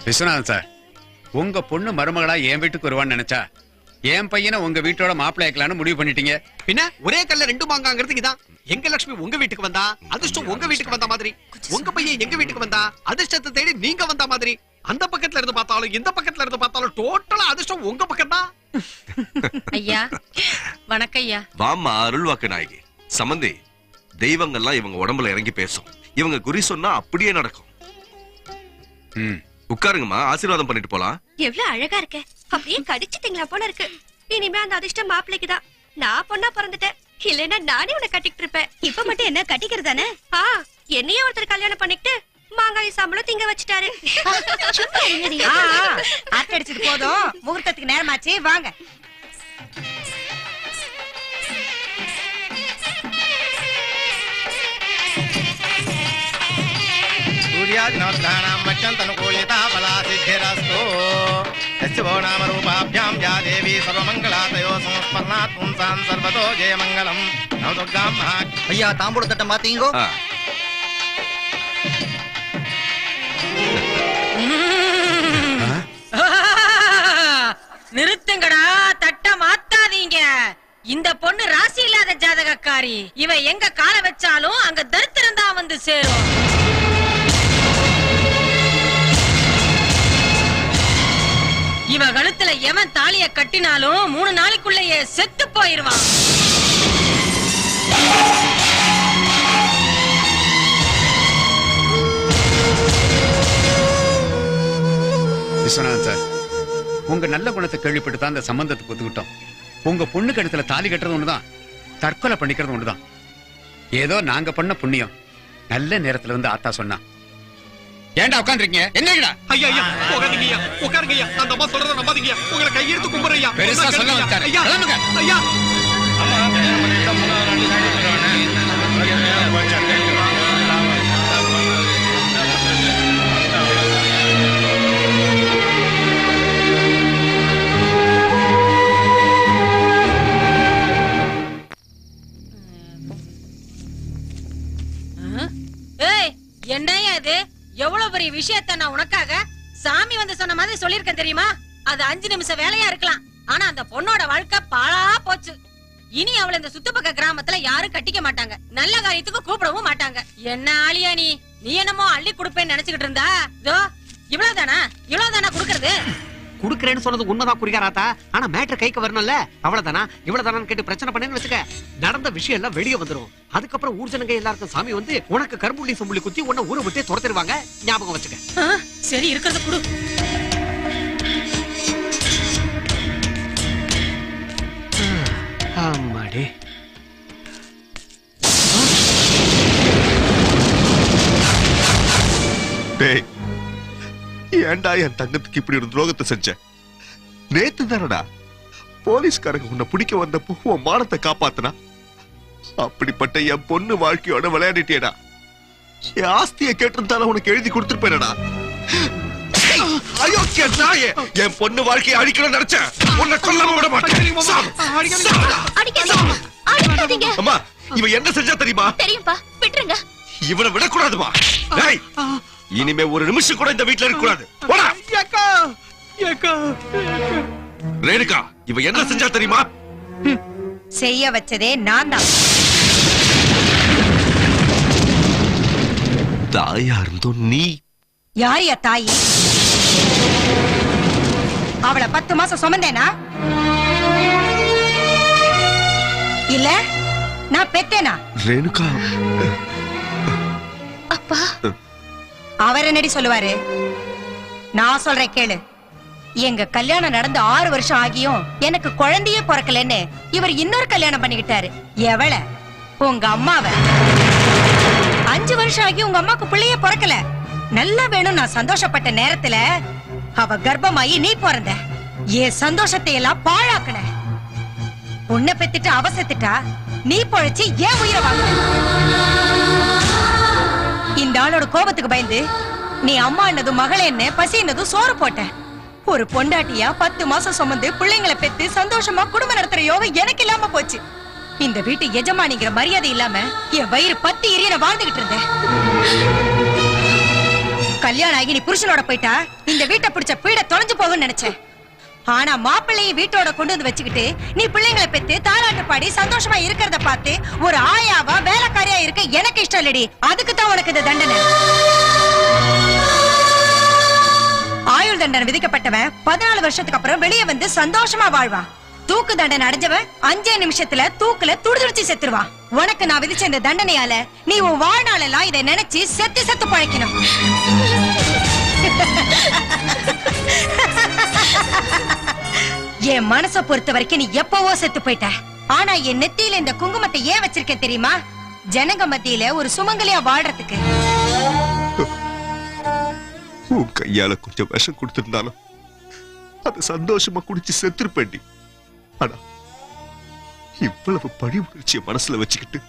Viswanathan sir, உங்க பொண்ணு மருமகளா என் வீட்டுக்கு வருவான்னு நினைச்சா என் பையனை உங்க வீட்டோட மாப்பிள்ளை ஆக்கலான்னு முடிவு பண்ணிட்டீங்க. பின்ன ஒரே கல்ல ரெண்டு மாங்காங்கிறதுக்கு இதான். எங்க லட்சுமி உங்க வீட்டுக்கு வந்தா அதிர்ஷ்டம் உங்க வீட்டுக்கு வந்த மாதிரி, உங்க பையன் எங்க வீட்டுக்கு வந்தா அதிர்ஷ்டத்தை தேடி நீங்க வந்த மாதிரி, அந்த பக்கத்துல இருந்து பார்த்தாலும் இந்த பக்கத்துல இருந்து பார்த்தாலும் டோட்டலா அதிர்ஷ்டம் உங்க பக்கம் தான். ஐயா வணக்கம் ஐயா. வாமா அருள்வாக்கு நாயகி. சம்பந்தி, தெய்வங்கள்லாம் இவங்க உடம்புல இறங்கி பேசும். இவங்க குறி சொன்னா அப்படியே நடக்கும். உட்காருங்கம்மா, ஆசீர்வாதம் பண்ணிட்டு போலாம். எவ்வளவு அழகா இருக்க, அப்படியே கடிச்சிட்டீங்களா போல இருக்கு. இனிமே அந்த அதிர்ஷ்டம் மாப்பிள்ளைக்குதான். நான் பொண்ணா பிறந்துட்டேன், இல்லைன்னா நானே உன்னை கட்டிட்டு இருப்பேன். இப்ப மட்டும் என்ன கட்டிக்கிறதானே? என்னையே ஒருத்தர் கல்யாணம் பண்ணிட்டு மாங்காய் சாம்பளம் திங்க வச்சுட்டாரு. அடிச்சது போதும், முகூர்த்தத்துக்கு நேரமாச்சு, வாங்க. सूर्यादिनोत्राणां मच्चन्तनुकूलिता बलासिद्धिरस्तु यस्य नामरूपाभ्यां या देवी सर्वमङ्गलातयो संस्मरणात् पुंसां सर्वतो जयमङ्गलम् नव दुर्गां महा भैया तांबूलतट्टை மாத்தீங்கோ. நிறுத்துங்கடா, தட்ட மாத்தாதீங்க. இந்த பொண்ணு ராசி இல்லாத ஜாதகக்காரி. இவ எங்க கால வச்சாலும் அங்க தரித்திரம் தான் வந்து சேரும். இவ கழுத்துல எவன் தாலிய கட்டினாலும் 3 நாளைக்குள்ளேயே செத்து போயிருவான். விஸ்வநாதன் சார், உங்க நல்ல குணத்தை கேள்விப்பட்டு தான் அந்த சம்பந்தத்துக்கு ஒத்துக்கிட்டோம். உங்க பொண்ணு கழுத்துல தாலி கட்டுறது ஒண்ணுதான், தற்கொலை பண்ணிக்கிறது ஒண்ணுதான். ஏதோ நாங்க பண்ண புண்ணியம் நல்ல நேரத்துல வந்து ஆத்தா சொன்னா. ஏன்டா உட்கார்ந்திருக்கீங்க? என்னங்கடா? ஐயா ஐயா உட்காருங்கய்யா, உட்காருங்கய்யா. அந்த அம்மா சொல்றத நம்பாதீங்க. உங்களை கையெடுத்து கும்பிடுறேன். பெருசா சொல்ல வந்தாரு. ஐயா ஐயா என்னையா இது? எவ்வளவு பெரிய விஷயத்த நான் உனக்காக சாமி வந்து சொன்ன மாதிரி சொல்லிருக்கேன் தெரியுமா? அது 5 நிமிஷம் வேலையா இருக்கலாம், ஆனா அந்த பொண்ணோட வாழ்க்கை பாழா போச்சு. இனி அவளை இந்த சுத்துப்பக்க கிராமத்துல யாரும் கட்டிக்க மாட்டாங்க, நல்ல காரியத்துக்கு கூப்பிடவும் மாட்டாங்க. என்ன ஆளியா நீ? நீ என்னமோ அள்ளி கொடுப்பேன்னு நினைச்சுக்கிட்டு இருந்தா? இவ்வளவுதானா குடுக்கறது? குடுக்கறேன்னு சொன்னது உண்மைதான் குறிகாராத்தா. ஆனா மேட்டர் கைக்கு வரணும்ல. அவ்வளவுதானா இவ்வளவுதானு கேட்டு பிரச்சனை பண்ணேன்னு வச்சுக்க, நடந்த விஷயம் எல்லாம் வெளியே வந்துரும். அதுக்கப்புறம் ஊர்ஜனங்க எல்லாருக்கும் சாமி வந்து உனக்கு கரும்புள்ளி சொம்புள்ளி குத்தி உன்னை ஊரை விட்டே துரத்திடுவாங்க. ஞாபகம் வச்சுக்க. சரி, இருக்கிறத குடு. ஆமாடி. டேய், ஏன்டா என் தங்கத்துக்கு இப்படி ஒரு துரோகத்தை செஞ்ச? நேத்து தானடா போலீஸ்காரங்க உன்னை பிடிக்க வந்தப்போ உன் மானத்தை காப்பாத்துனா. அப்படிப்பட்ட என் பொண்ணு வாழ்க்கையோட விளையாடிட்டேடா. என் ஆஸ்தியை கேட்டிருந்தாலும் உனக்கு எழுதி கொடுத்துருப்பேனடா. ஐயோ நாயே, என் பொண்ணு வாழ்க்கையை அழிக்கணும்னு நினைச்சேன். உன்னை கொல்லாம விட மாட்டேன். அம்மா, இவன் என்ன செஞ்சா தெரியுமா? தெரியும்பா, விட்டுருங்க. இவனை விடக்கூடாதுமா. இனிமே ஒரு நிமிஷம் கூட இந்த வீட்டுல இருக்க கூடாது. போடா. ரேணுகா, இவ என்ன செஞ்சா தெரியுமா? செய்ய வச்சதே நான் தான். தாயா இருந்தும் நீ யாரையா தாயி? அவளை 10 மாசம் சுமந்தேனா? இல்ல நான் பெத்தேனா? ரேணுகா, அப்பா அவர் என்னடி சொல்லுவாரு? நான் சொல்றேன் கேளு. எங்க கல்யாணம் நடந்து 6 வருஷம் ஆகியும் எனக்கு குழந்தையே பிறக்கலன்னு இவர் இன்னொரு கல்யாணம் பண்ணிக்கிட்டாரு. எவள? உங்க அம்மாவ. 5 வருஷம் ஆகி உங்க அம்மாக்கு பிள்ளையே பிறக்கல. நல்லா வேணும் நான் சந்தோஷப்பட்ட நேரத்துல அவ கர்ப்பமாயி நீ பிறந்த. என் சந்தோஷத்தை எல்லாம் பாழாக்கன. உன்னை பெத்துட்டு அவ செத்துட்டா, நீ பொழைச்சு ஏன் உயிரை வாங்க? இந்த ஆளோட கோபத்துக்கு பயந்து நீ அம்மா என்னதும் மகளே என்ன பசி என்னதும் சோறு போட்ட. ஒரு பொண்டாட்டியா 10 மாசம் சுமந்து பிள்ளைங்களை பெத்து சந்தோஷமா குடும்பம் நடத்துற யோகம் எனக்கு இல்லாம போச்சு. இந்த வீட்டு எஜமானிங்கிற மரியாதை இல்லாம என் வயிறு பத்தி எரிய வாழ்ந்துகிட்டு இருந்தேன். கல்யாணம் ஆகி நீ புருஷனோட போயிட்டா இந்த வீட்டை பிடிச்ச பீட தொலைஞ்சு போகும்னு நினைச்சேன். ஆனா மாப்பிள்ளையை வீட்டோட கொண்டு வந்து வச்சுக்கிட்டு நீ பிள்ளைங்களை பெத்து தாலாட்டு பாடி சந்தோஷமா இருக்கிறத பார்த்து ஒரு ஆயாவா வேலைக்காரியா இருக்க எனக்கு இஷ்டம் இல்லடி. அதுக்கு தான் உனக்கு இந்த தண்டனை. ஆயுள் தண்டனை விதிக்கப்பட்டவன் 14 வருஷத்துக்கு அப்புறம் வெளியே வந்து சந்தோஷமா வாழ்வான். தூக்கு தண்டனை அடைஞ்சவன் 5 நிமிஷத்துல தூக்குல துடிதுடிச்சு செத்துருவான். உனக்கு நான் விதிச்ச இந்த தண்டனையால நீ உன் வாழ்நாளெல்லாம் இதை நினைச்சு செத்து செத்து பழைக்கணும். என் மனசை பொறுத்த வரைக்கும் நீ எப்பவோ செத்து போயிட்ட. ஆனா என் நெத்தியில இந்த குங்குமத்தை ஏன் வச்சிருக்க தெரியுமா? ஜனங்க மத்தியில ஒரு சுமங்கலியா வாழ்றதுக்கு. உன் கையால கொஞ்சம் விஷம் கொடுத்திருந்தாலும் அது சந்தோஷமா குடிச்சு செத்துருப்பேண்டி. ஆனா இவ்வளவு பழி உணர்ச்சிய மனசுல வச்சுக்கிட்டு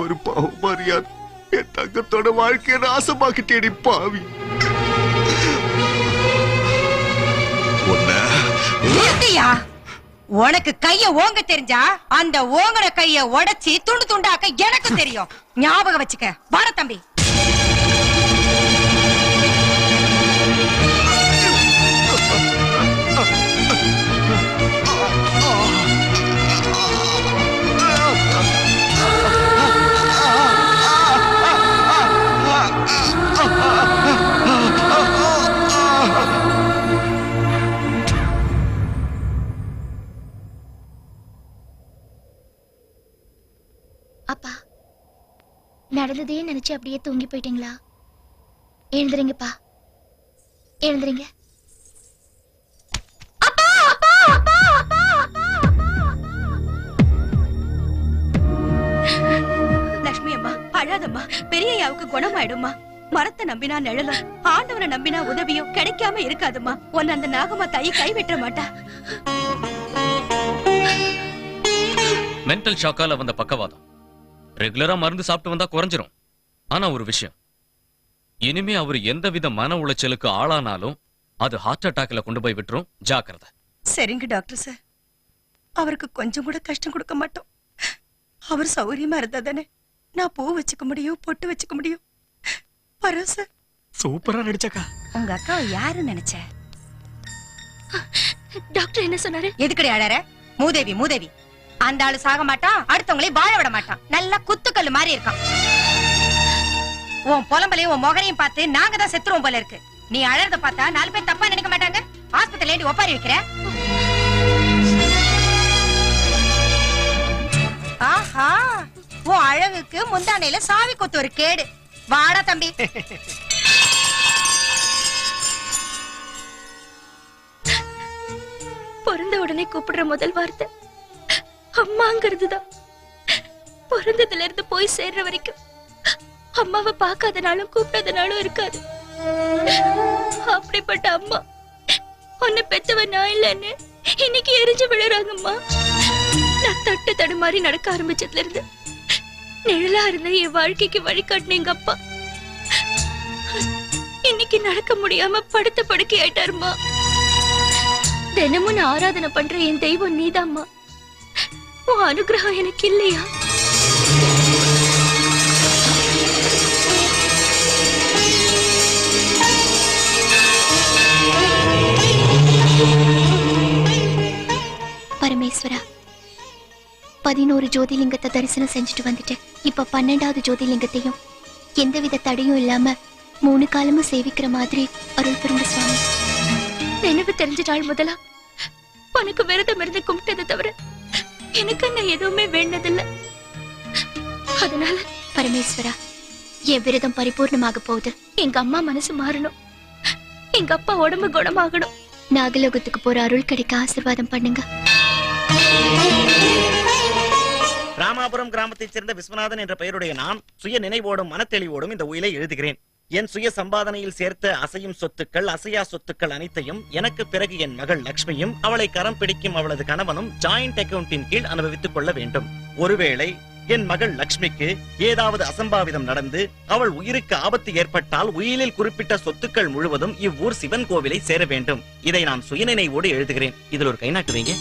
ஒரு பாவம் மரியாதை என் தங்கத்தோட வாழ்க்கையை நாசமாக்கிட்டேடி பாவி. நிறுத்தியா? உனக்கு கைய ஓங்க தெரிஞ்சா அந்த ஓங்கன கைய உடைச்சி துண்டு துண்டாக்க எனக்கு தெரியும். ஞாபகம் வச்சுக்க. வார தம்பி. அப்பா, நடந்ததே நினைச்சு அப்படியே தூங்கி போயிட்டீங்களா? எழுந்துறீங்கப்பா, எழுந்துறீங்க. அப்பா, அப்பா, அப்பா, அப்பா, அப்பா, லட்சுமி அம்மா அழாதம்மா. பெரியய்யாவுக்கு குணமாயிடும்மா. மரத்தை நம்பினா நிழலும், ஆண்டவனை நம்பினா உதவியும் கிடைக்காம இருக்காதும்மா. உன்னை அந்த நாகம்மா தாயி கைவிட்ட மாட்டா. மென்டல் ஷாக்கால வந்த பக்கவாதம் ரெகுலரா மருந்து சாப்பிட்டு வந்தா குறைஞ்சிரும். ஆனா ஒரு விஷயம், இனிமே அவர் எந்தவித மன உளைச்சலுக்கு ஆளானாலும் அது ஹார்ட் அட்டாக்ல கொண்டு போய் விட்டுரும். ஜாக்கிரதை. சரிங்க டாக்டர் சார். அவருக்கு கொஞ்சம் கூட கஷ்டம் கொடுக்க மாட்டோம். அவர் சௌகரியமா இருந்தா தானே நான் பூ வச்சுக்க முடியும், பொட்டு வச்சுக்க முடியும். வரோம் சார். சூப்பரா நடிச்சக்கா. உங்க அக்கா யாரு நினைச்ச? டாக்டர் என்ன சொன்னாரு? எதுக்கடி அழற? மூதேவி மூதேவி. அந்த ஆளு சாக மாட்டான், அடுத்தவங்களே வாழ விட மாட்டான். நல்லா குத்துக்கல்லு மாதிரி இருக்கான். உன் புலம்பலையும் உன் முகரையும் பார்த்து நாங்க தான் செத்துருவோம் போல இருக்கு. நீ அழறத பார்த்தா 4 பேர் தப்பா நினைக்க மாட்டாங்க. ஆஸ்பத்திரியில ஒப்பாரி வைக்கிற. ஆஹா, உன் அழகுக்கு முந்தானையில சாவி கொத்து ஒரு கேடு. வாடா தம்பி. பிறந்த உடனே கூப்பிடுற முதல் வார்த்தை அம்மாங்கிறதுதான். பிறந்ததுல இருந்து போய் சேர்ற வரைக்கும் அம்மாவை பார்க்காதனாலும் கூப்பிடாதனாலும் இருக்காது. அப்படிப்பட்ட அம்மா உன்னை பெத்தவ நான் இல்லன்னு இன்னைக்கு எரிஞ்சு விழுறாங்கம்மா. நான் தட்டு தடுமாறி நடக்க ஆரம்பிச்சதுல இருந்து நிழலா இருந்த என் வாழ்க்கைக்கு வழிகாட்டின எங்க அப்பா இன்னைக்கு நடக்க முடியாம படுத்த படுக்கை ஆயிட்டாருமா. தினமும் நான் ஆராதனை பண்ற என் தெய்வம் நீதாம்மா. உன் அனுகிரகம் எனக்கு இல்லையா? பரமேஸ்வரா, 11 ஜோதிலிங்கத்தை தரிசனம் செஞ்சுட்டு வந்துட்டேன். இப்ப 12வது ஜோதிலிங்கத்தையும் எந்தவித தடையும் இல்லாம 3 காலமும் சேவிக்கிற மாதிரி அருள் புரிந்த சுவாமி. நினைவு தெரிஞ்ச நாள் முதலா உனக்கு விரதம் இருந்து கும்பிட்டதை தவிர எனக்கு நான் எதுவுமே வேண்டதில்ல. அதனால பரமேஸ்வரா, என் விரதம் பரிபூர்ணமாக போகுது. எங்க அம்மா மனசு மாறணும், எங்க அப்பா உடம்பு குணமாகணும். நாகலோகத்துக்கு போற அருள் கிடைக்க ஆசீர்வாதம் பண்ணுங்க. ராமாபுரம் கிராமத்தைச் சேர்ந்த விஸ்வநாதன் என்ற பெயருடைய நான் சுய நினைவோடும் மனத்தெளிவோடும் இந்த உயிலை எழுதுகிறேன். என் சுய சம்பாதனையில் சேர்த்த அசையும் சொத்துக்கள், அசையா சொத்துக்கள் அனைத்தையும் எனக்கு பிறகு என் மகள் லட்சுமியும் அவளை கரம் பிடிக்கும் அவளது கணவனும் ஜாயிண்ட் அக்கவுண்டின் கீழ் அனுபவித்துக் கொள்ள வேண்டும். ஒருவேளை என் மகள் லட்சுமிக்கு ஏதாவது அசம்பாவிதம் நடந்து அவள் உயிருக்கு ஆபத்து ஏற்பட்டால் உயிலில் குறிப்பிட்ட சொத்துக்கள் முழுவதும் இவ்வூர் சிவன் கோவிலை சேர வேண்டும். இதை நான் சுயநினைவோடு எழுதுகிறேன். இதில் ஒரு கைநாட்டு வைங்க.